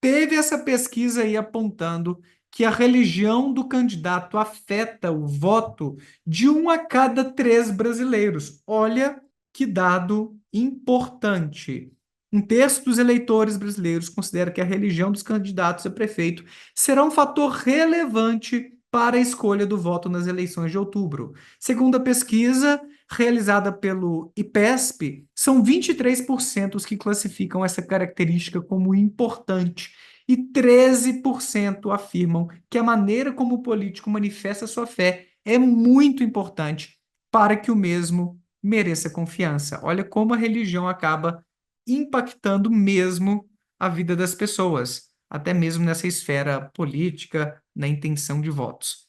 teve essa pesquisa aí apontando que a religião do candidato afeta o voto de 1 a cada 3 brasileiros. Olha que dado importante. 1 terço dos eleitores brasileiros considera que a religião dos candidatos a prefeito será um fator relevante para a escolha do voto nas eleições de outubro. Segundo a pesquisa realizada pelo IPESP, são 23% os que classificam essa característica como importante e 13% afirmam que a maneira como o político manifesta sua fé é muito importante para que o mesmo mereça confiança. Olha como a religião acaba impactando mesmo a vida das pessoas, até mesmo nessa esfera política, na intenção de votos.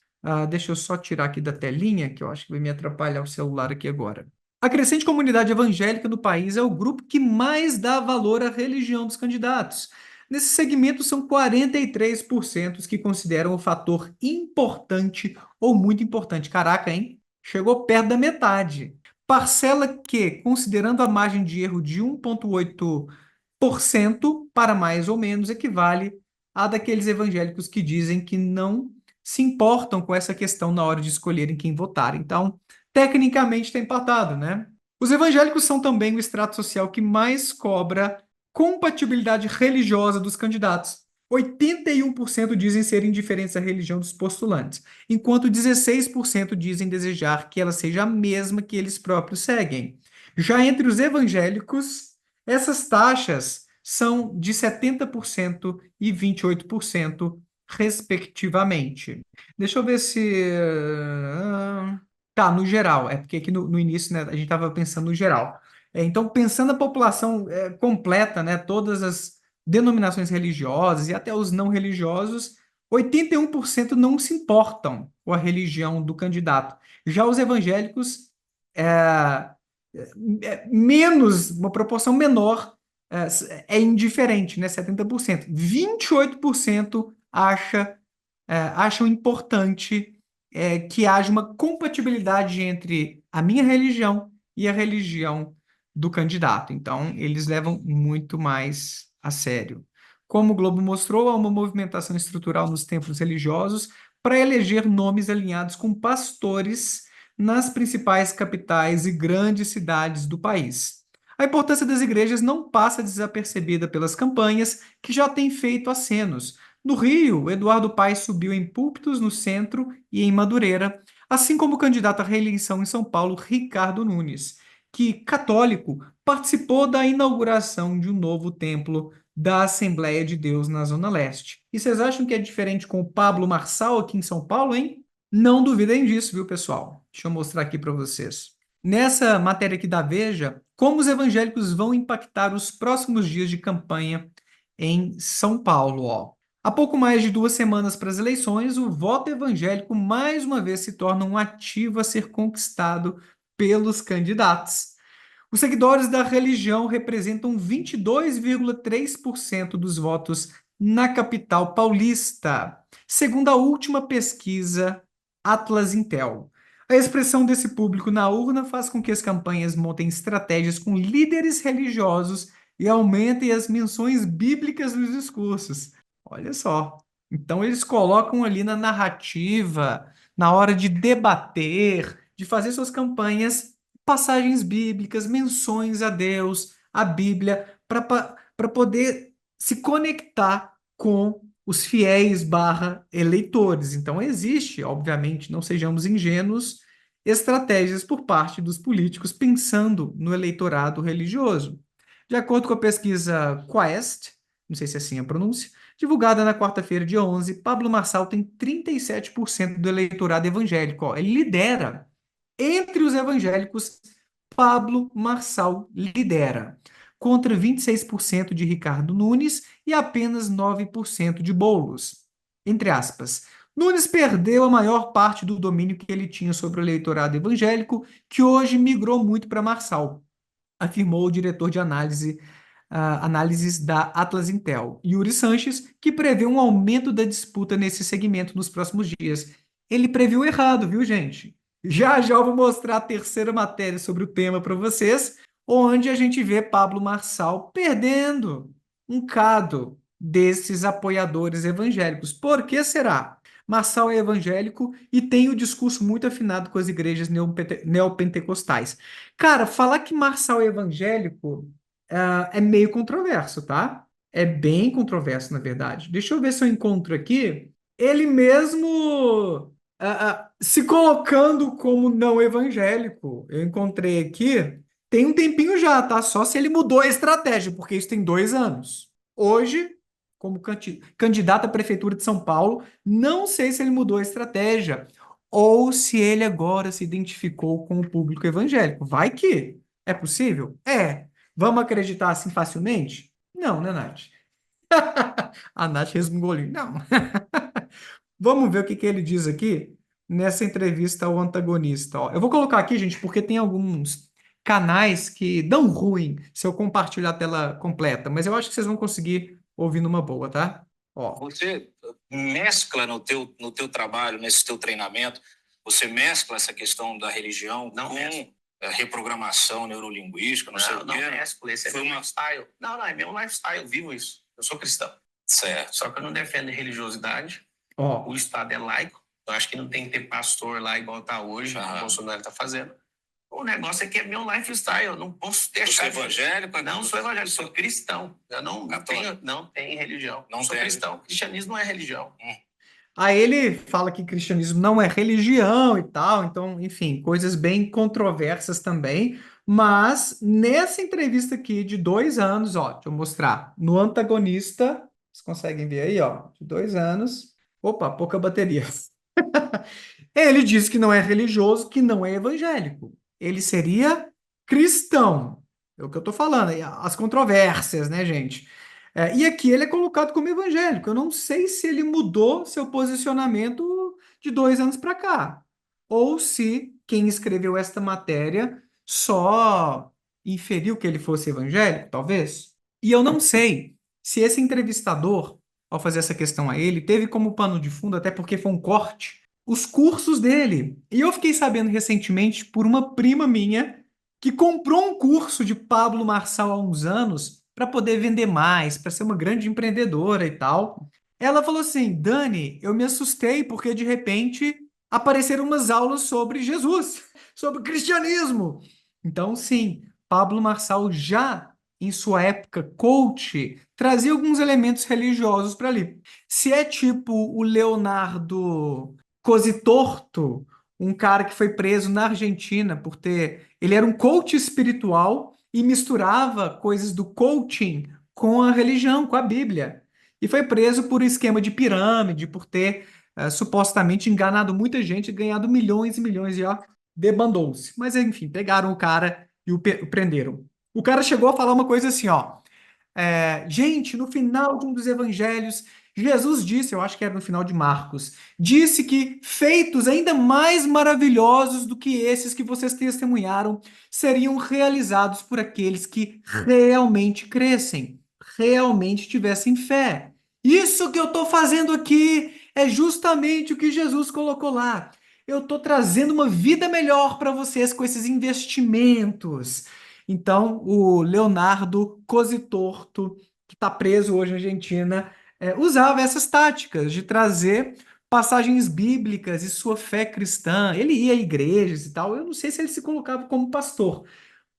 Deixa eu só tirar aqui da telinha, que eu acho que vai me atrapalhar o celular aqui agora. A crescente comunidade evangélica no país é o grupo que mais dá valor à religião dos candidatos. Nesse segmento, são 43% os que consideram o fator importante ou muito importante. Caraca, hein? Chegou perto da metade. Parcela que, considerando a margem de erro de 1,8% para mais ou menos, equivale a daqueles evangélicos que dizem que não se importam com essa questão na hora de escolherem quem votar. Então, tecnicamente está empatado, né? Os evangélicos são também o extrato social que mais cobra compatibilidade religiosa dos candidatos. 81% dizem ser indiferentes à religião dos postulantes, enquanto 16% dizem desejar que ela seja a mesma que eles próprios seguem. Já entre os evangélicos, essas taxas são de 70% e 28%, respectivamente. Deixa eu ver se. Tá, no geral. É porque aqui no início, né, a gente estava pensando no geral. Então, pensando na população completa, né, todas as denominações religiosas e até os não religiosos, 81% não se importam com a religião do candidato. Já os evangélicos, menos, uma proporção menor, é indiferente, né, 70%. 28% acham importante que haja uma compatibilidade entre a minha religião e a religião do candidato. Então, eles levam muito mais a sério. Como o Globo mostrou, há uma movimentação estrutural nos templos religiosos para eleger nomes alinhados com pastores nas principais capitais e grandes cidades do país. A importância das igrejas não passa desapercebida pelas campanhas que já têm feito acenos. No Rio, Eduardo Paes subiu em púlpitos no centro e em Madureira, assim como o candidato à reeleição em São Paulo, Ricardo Nunes, que, católico, participou da inauguração de um novo templo da Assembleia de Deus na Zona Leste. E vocês acham que é diferente com o Pablo Marçal aqui em São Paulo, hein? Não duvidem disso, viu, pessoal? Deixa eu mostrar aqui para vocês. Nessa matéria aqui da Veja, como os evangélicos vão impactar os próximos dias de campanha em São Paulo, ó. Há pouco mais de 2 semanas para as eleições, o voto evangélico mais uma vez se torna um ativo a ser conquistado pelos candidatos. Os seguidores da religião representam 22,3% dos votos na capital paulista, segundo a última pesquisa Atlas Intel. A expressão desse público na urna faz com que as campanhas montem estratégias com líderes religiosos e aumentem as menções bíblicas nos discursos. Olha só. Então, eles colocam ali na narrativa, na hora de debater, de fazer suas campanhas, passagens bíblicas, menções a Deus, a Bíblia, para poder se conectar com os fiéis barra eleitores. Então, existe, obviamente, não sejamos ingênuos, estratégias por parte dos políticos pensando no eleitorado religioso. De acordo com a pesquisa Quest, não sei se é assim a pronúncia, divulgada na quarta-feira, dia 11, Pablo Marçal tem 37% do eleitorado evangélico. Ó, ele lidera. Entre os evangélicos, Pablo Marçal lidera, contra 26% de Ricardo Nunes e apenas 9% de Boulos. Entre aspas, Nunes perdeu a maior parte do domínio que ele tinha sobre o eleitorado evangélico, que hoje migrou muito para Marçal, afirmou o diretor de análises da Atlas Intel, Yuri Sanches, que prevê um aumento da disputa nesse segmento nos próximos dias. Ele previu errado, viu, gente? Já já eu vou mostrar a terceira matéria sobre o tema para vocês, onde a gente vê Pablo Marçal perdendo um cado desses apoiadores evangélicos. Por que será? Marçal é evangélico e tem o discurso muito afinado com as igrejas neopentecostais. Cara, falar que Marçal é evangélico, é meio controverso, tá? É bem controverso, na verdade. Deixa eu ver se eu encontro aqui. Ele mesmo se colocando como não evangélico. Eu encontrei aqui. Tem um tempinho já, tá? Só se ele mudou a estratégia, porque isso tem 2 anos. Hoje, como candidato à prefeitura de São Paulo, não sei se ele mudou a estratégia ou se ele agora se identificou com o público evangélico. Vai que é possível? É. Vamos acreditar assim facilmente? Não, né, Nath? A Nath resmungou. Não. Vamos ver o que que ele diz aqui nessa entrevista ao antagonista. Ó, eu vou colocar aqui, gente, porque tem alguns canais que dão ruim se eu compartilhar a tela completa, mas eu acho que vocês vão conseguir ouvir numa boa, tá? Ó. Você mescla no teu trabalho, nesse teu treinamento, você mescla essa questão da religião Não com mesclo. a reprogramação neurolinguística, não sei o Não quê. mesclo, esse é Foi meu uma- lifestyle. Não, é meu lifestyle, eu vivo isso. Eu sou cristão. Certo. Só que eu não defendo religiosidade. Ó, O Estado é laico. Eu acho que não tem que ter pastor lá igual tá hoje, Aham. o Bolsonaro tá fazendo. O negócio é que é meu lifestyle, eu não posso Você deixar. é evangélico? Não sou evangélico, sou cristão. Eu não Católico. tenho, não tem religião. Não sou tem cristão. Cristianismo não é religião. aí ele fala que cristianismo não é religião e tal, então, enfim, coisas bem controversas também. Mas nessa entrevista aqui de 2 anos, ó, deixa eu mostrar. No antagonista, vocês conseguem ver aí, ó, de 2 anos. Opa, pouca bateria. Ele diz que não é religioso, que não é evangélico. Ele seria cristão. É o que eu tô falando, aí, as controvérsias, né, gente? E aqui ele é colocado como evangélico. Eu não sei se ele mudou seu posicionamento de 2 anos para cá. Ou se quem escreveu esta matéria só inferiu que ele fosse evangélico, talvez. E eu não sei se esse entrevistador, ao fazer essa questão a ele, teve como pano de fundo, até porque foi um corte os cursos dele. E eu fiquei sabendo recentemente por uma prima minha que comprou um curso de Pablo Marçal há uns anos para poder vender mais, para ser uma grande empreendedora e tal. Ela falou assim: Dani, eu me assustei porque de repente apareceram umas aulas sobre Jesus, sobre cristianismo. Então, sim, Pablo Marçal já em sua época coach trazia alguns elementos religiosos para ali. Se é tipo o Leonardo Cositorto, um cara que foi preso na Argentina por ter. Ele era um coach espiritual e misturava coisas do coaching com a religião, com a Bíblia. E foi preso por esquema de pirâmide, por ter supostamente enganado muita gente e ganhado milhões e milhões e ó, debandou-se. Mas enfim, pegaram o cara e o prenderam. O cara chegou a falar uma coisa assim, ó. Gente, no final de um dos evangelhos, Jesus disse, eu acho que era no final de Marcos, disse que feitos ainda mais maravilhosos do que esses que vocês testemunharam seriam realizados por aqueles que realmente crescem, realmente tivessem fé. Isso que eu estou fazendo aqui é justamente o que Jesus colocou lá. Eu estou trazendo uma vida melhor para vocês com esses investimentos. Então, o Leonardo Cositorto, que está preso hoje na Argentina, usava essas táticas de trazer passagens bíblicas e sua fé cristã. Ele ia a igrejas e tal. Eu não sei se ele se colocava como pastor.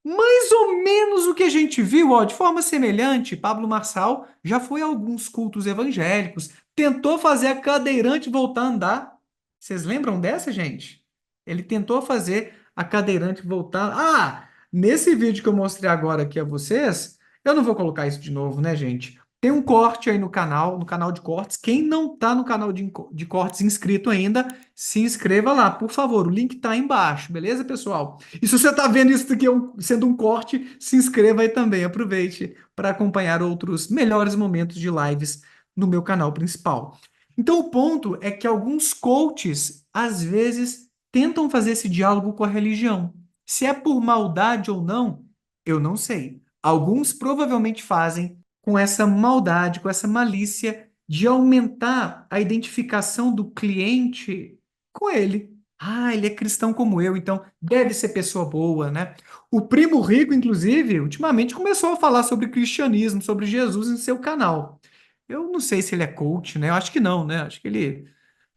Mais ou menos o que a gente viu, ó, de forma semelhante, Pablo Marçal já foi a alguns cultos evangélicos, tentou fazer a cadeirante voltar a andar. Vocês lembram dessa, gente? Ele tentou fazer a cadeirante voltar. Ah, nesse vídeo que eu mostrei agora aqui a vocês, eu não vou colocar isso de novo, né, gente? Tem um corte aí no canal de cortes. Quem não tá no canal de cortes inscrito ainda, se inscreva lá, por favor. O link tá aí embaixo, beleza, pessoal? E se você está vendo isso daqui sendo um corte, se inscreva aí também. Aproveite para acompanhar outros melhores momentos de lives no meu canal principal. Então, o ponto é que alguns coaches, às vezes, tentam fazer esse diálogo com a religião. Se é por maldade ou não, eu não sei. Alguns provavelmente fazem com essa maldade, com essa malícia de aumentar a identificação do cliente com ele. Ah, ele é cristão como eu, então deve ser pessoa boa, né? O Primo Rico, inclusive, ultimamente começou a falar sobre cristianismo, sobre Jesus em seu canal. Eu não sei se ele é coach, né? Eu acho que não, né? Acho que ele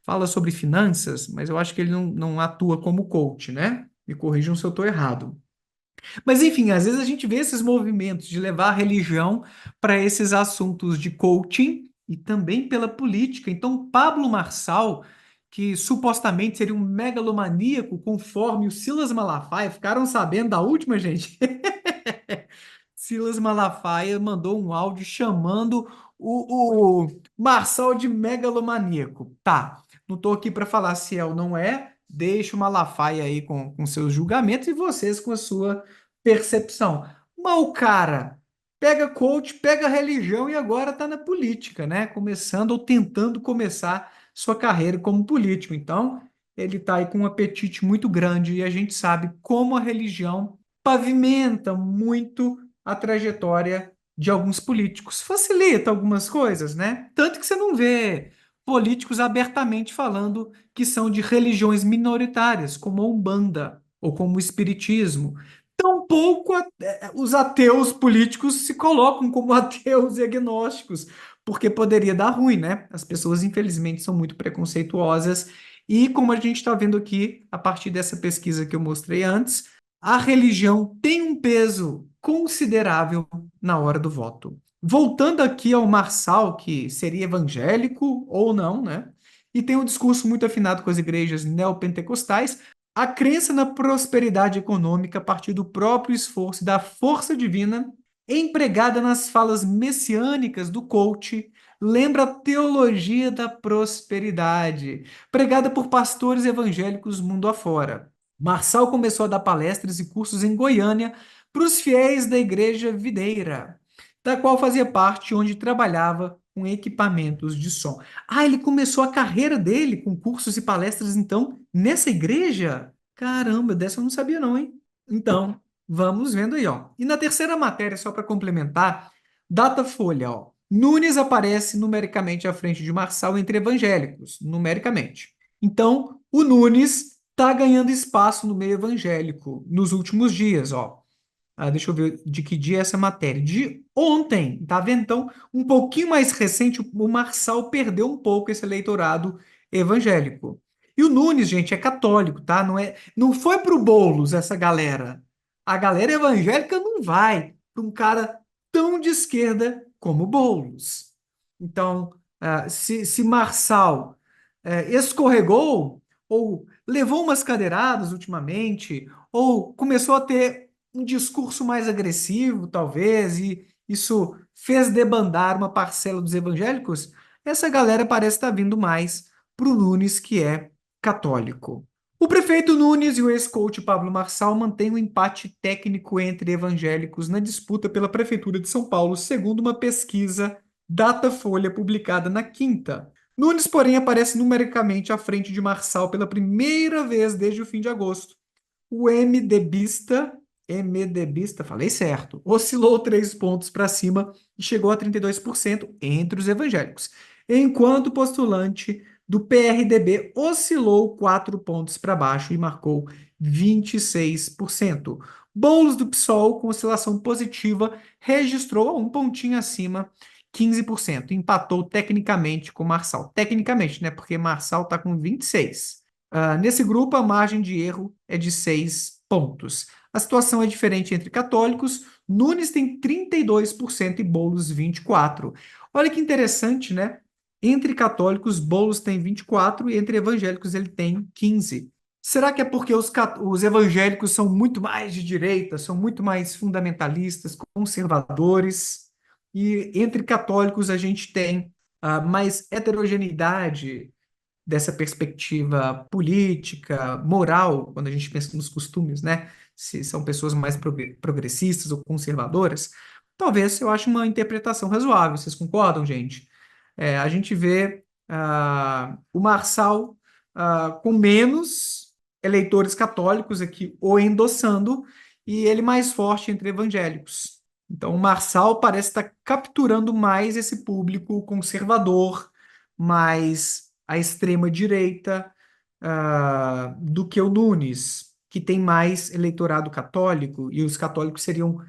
fala sobre finanças, mas eu acho que ele não atua como coach, né? Me corrijam se eu estou errado. Mas enfim, às vezes a gente vê esses movimentos de levar a religião para esses assuntos de coaching e também pela política. Então, Pablo Marçal, que supostamente seria um megalomaníaco, conforme o Silas Malafaia, ficaram sabendo da última, gente? Silas Malafaia mandou um áudio chamando o Marçal de megalomaníaco. Tá, não estou aqui para falar se é ou não é. Deixa o Malafaia aí com seus julgamentos e vocês com a sua percepção. Mas o cara pega coach, pega religião e agora está na política, né? Começando ou tentando começar sua carreira como político. Então, ele está aí com um apetite muito grande e a gente sabe como a religião pavimenta muito a trajetória de alguns políticos. Facilita algumas coisas, né? Tanto que você não vê políticos abertamente falando que são de religiões minoritárias, como a Umbanda ou como o Espiritismo. Tampouco os ateus políticos se colocam como ateus e agnósticos, porque poderia dar ruim, né? As pessoas, infelizmente, são muito preconceituosas. E como a gente está vendo aqui, a partir dessa pesquisa que eu mostrei antes, a religião tem um peso considerável na hora do voto. Voltando aqui ao Marçal, que seria evangélico ou não, né? E tem um discurso muito afinado com as igrejas neopentecostais, a crença na prosperidade econômica a partir do próprio esforço e da força divina, empregada nas falas messiânicas do coach, lembra a teologia da prosperidade, pregada por pastores evangélicos mundo afora. Marçal começou a dar palestras e cursos em Goiânia para os fiéis da Igreja Videira, da qual fazia parte, onde trabalhava com equipamentos de som. Ah, ele começou a carreira dele com cursos e palestras, então, nessa igreja? Caramba, dessa eu não sabia não, hein? Então, vamos vendo aí, ó. E na terceira matéria, só para complementar, Datafolha, ó. Nunes aparece numericamente à frente de Marçal entre evangélicos, numericamente. Então, o Nunes está ganhando espaço no meio evangélico nos últimos dias, ó. Deixa eu ver de que dia é essa matéria. De ontem, tá vendo? Então, um pouquinho mais recente, o Marçal perdeu um pouco esse eleitorado evangélico. E o Nunes, gente, é católico, tá? Não foi pro Boulos essa galera. A galera evangélica não vai para um cara tão de esquerda como o Boulos. Então, se Marçal escorregou ou levou umas cadeiradas ultimamente, ou começou a ter um discurso mais agressivo, talvez, e isso fez debandar uma parcela dos evangélicos, essa galera parece estar vindo mais para o Nunes, que é católico. O prefeito Nunes e o ex-coach Pablo Marçal mantêm um empate técnico entre evangélicos na disputa pela Prefeitura de São Paulo, segundo uma pesquisa Datafolha publicada na quinta. Nunes, porém, aparece numericamente à frente de Marçal pela primeira vez desde o fim de agosto. O MDBista, falei certo, oscilou 3 pontos para cima e chegou a 32% entre os evangélicos, enquanto o postulante do PRDB oscilou 4 pontos para baixo e marcou 26%. Boulos do PSOL, com oscilação positiva, registrou 1 pontinho acima, 15%. Empatou tecnicamente com Marçal. Tecnicamente, né? Porque Marçal está com 26%. Nesse grupo, a margem de erro é de 6 pontos. A situação é diferente entre católicos. Nunes tem 32% e Boulos 24%. Olha que interessante, né? Entre católicos, Boulos tem 24% e entre evangélicos ele tem 15%. Será que é porque os evangélicos são muito mais de direita, são muito mais fundamentalistas, conservadores, e entre católicos a gente tem mais heterogeneidade dessa perspectiva política, moral, quando a gente pensa nos costumes, né? Se são pessoas mais progressistas ou conservadoras, talvez eu ache uma interpretação razoável. Vocês concordam, gente? A gente vê o Marçal com menos eleitores católicos aqui o endossando e ele mais forte entre evangélicos. Então, o Marçal parece estar capturando mais esse público conservador, mais à extrema-direita, do que o Nunes, que tem mais eleitorado católico, e os católicos seriam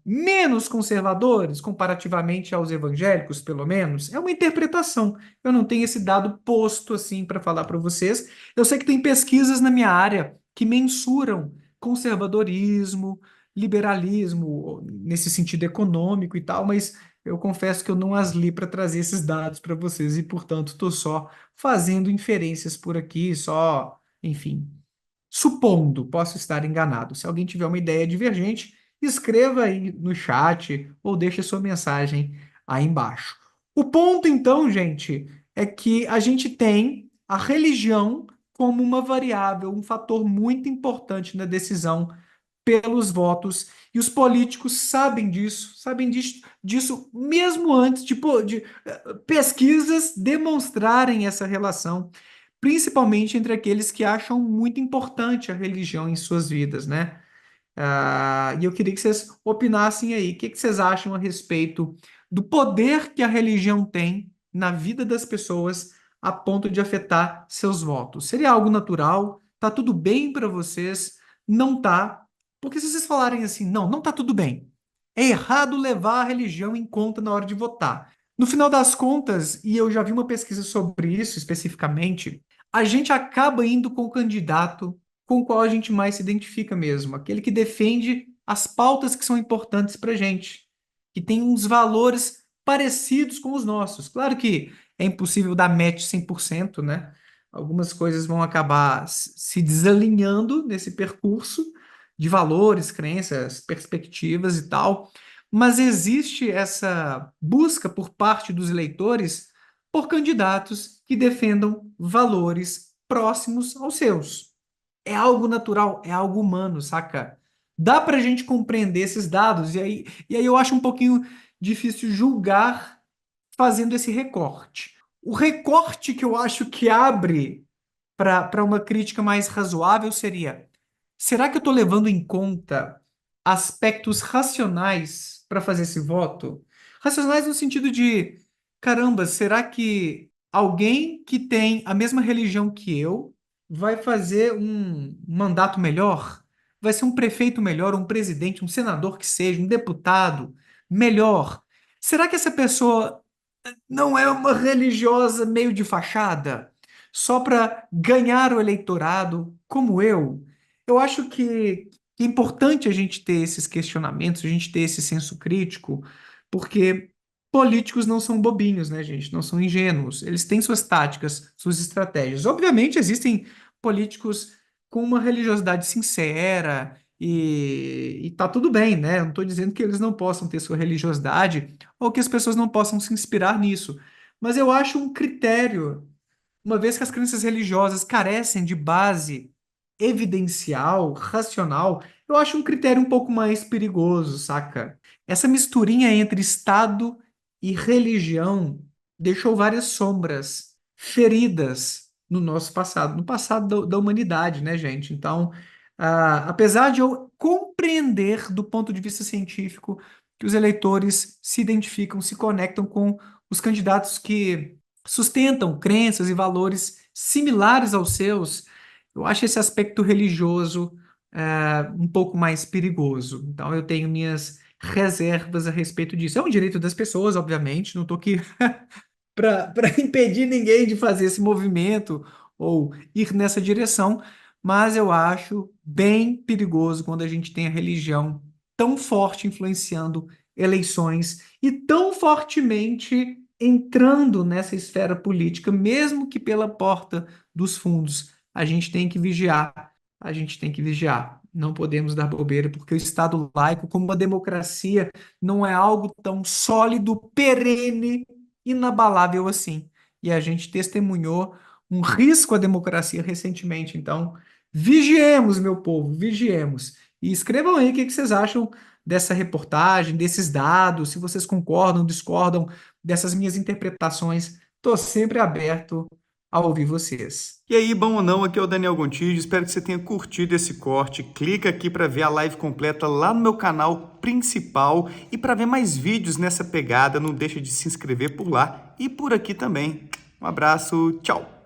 menos conservadores, comparativamente aos evangélicos, pelo menos. É uma interpretação. Eu não tenho esse dado posto assim para falar para vocês. Eu sei que tem pesquisas na minha área que mensuram conservadorismo, liberalismo, nesse sentido econômico e tal, mas eu confesso que eu não as li para trazer esses dados para vocês e, portanto, estou só fazendo inferências por aqui, só, enfim, supondo, posso estar enganado. Se alguém tiver uma ideia divergente, escreva aí no chat ou deixe sua mensagem aí embaixo. O ponto, então, gente, é que a gente tem a religião como uma variável, um fator muito importante na decisão pelos votos, e os políticos sabem disso mesmo antes de pesquisas demonstrarem essa relação, principalmente entre aqueles que acham muito importante a religião em suas vidas, né? E eu queria que vocês opinassem aí. O que que vocês acham a respeito do poder que a religião tem na vida das pessoas a ponto de afetar seus votos? Seria algo natural? Tá tudo bem para vocês? Não tá? Porque se vocês falarem assim, não, não tá tudo bem. É errado levar a religião em conta na hora de votar. No final das contas, e eu já vi uma pesquisa sobre isso especificamente, a gente acaba indo com o candidato com o qual a gente mais se identifica mesmo, aquele que defende as pautas que são importantes para a gente, que tem uns valores parecidos com os nossos. Claro que é impossível dar match 100%, né? Algumas coisas vão acabar se desalinhando nesse percurso de valores, crenças, perspectivas e tal, mas existe essa busca por parte dos eleitores por candidatos que defendam valores próximos aos seus. É algo natural, é algo humano, saca? Dá pra gente compreender esses dados, e aí eu acho um pouquinho difícil julgar fazendo esse recorte. O recorte que eu acho que abre para uma crítica mais razoável seria: será que eu estou levando em conta aspectos racionais para fazer esse voto? Racionais no sentido de, caramba, será que alguém que tem a mesma religião que eu vai fazer um mandato melhor? Vai ser um prefeito melhor, um presidente, um senador que seja, um deputado melhor? Será que essa pessoa não é uma religiosa meio de fachada, só para ganhar o eleitorado, como eu? Eu acho que é importante a gente ter esses questionamentos, a gente ter esse senso crítico, porque políticos não são bobinhos, né, gente? Não são ingênuos. Eles têm suas táticas, suas estratégias. Obviamente, existem políticos com uma religiosidade sincera e tá tudo bem, né? Eu não estou dizendo que eles não possam ter sua religiosidade ou que as pessoas não possam se inspirar nisso. Mas eu acho um critério, uma vez que as crenças religiosas carecem de base evidencial, racional, eu acho um critério um pouco mais perigoso, saca? Essa misturinha entre Estado e religião deixou várias sombras, feridas no nosso passado, no passado da humanidade, né, gente? Então, apesar de eu compreender do ponto de vista científico que os eleitores se identificam, se conectam com os candidatos que sustentam crenças e valores similares aos seus, eu acho esse aspecto religioso um pouco mais perigoso. Então, eu tenho minhas reservas a respeito disso. É um direito das pessoas, obviamente, não estou aqui para impedir ninguém de fazer esse movimento ou ir nessa direção, mas eu acho bem perigoso quando a gente tem a religião tão forte influenciando eleições e tão fortemente entrando nessa esfera política, mesmo que pela porta dos fundos. A gente tem que vigiar, a gente tem que vigiar. Não podemos dar bobeira, porque o Estado laico, como uma democracia, não é algo tão sólido, perene, inabalável assim. E a gente testemunhou um risco à democracia recentemente. Então, vigiemos, meu povo, vigiemos. E escrevam aí o que vocês acham dessa reportagem, desses dados, se vocês concordam, discordam dessas minhas interpretações. Estou sempre aberto a ouvir vocês. E aí, bom ou não, aqui é o Daniel Gontijo, espero que você tenha curtido esse corte. Clica aqui para ver a live completa lá no meu canal principal e para ver mais vídeos nessa pegada, não deixa de se inscrever por lá e por aqui também. Um abraço, tchau!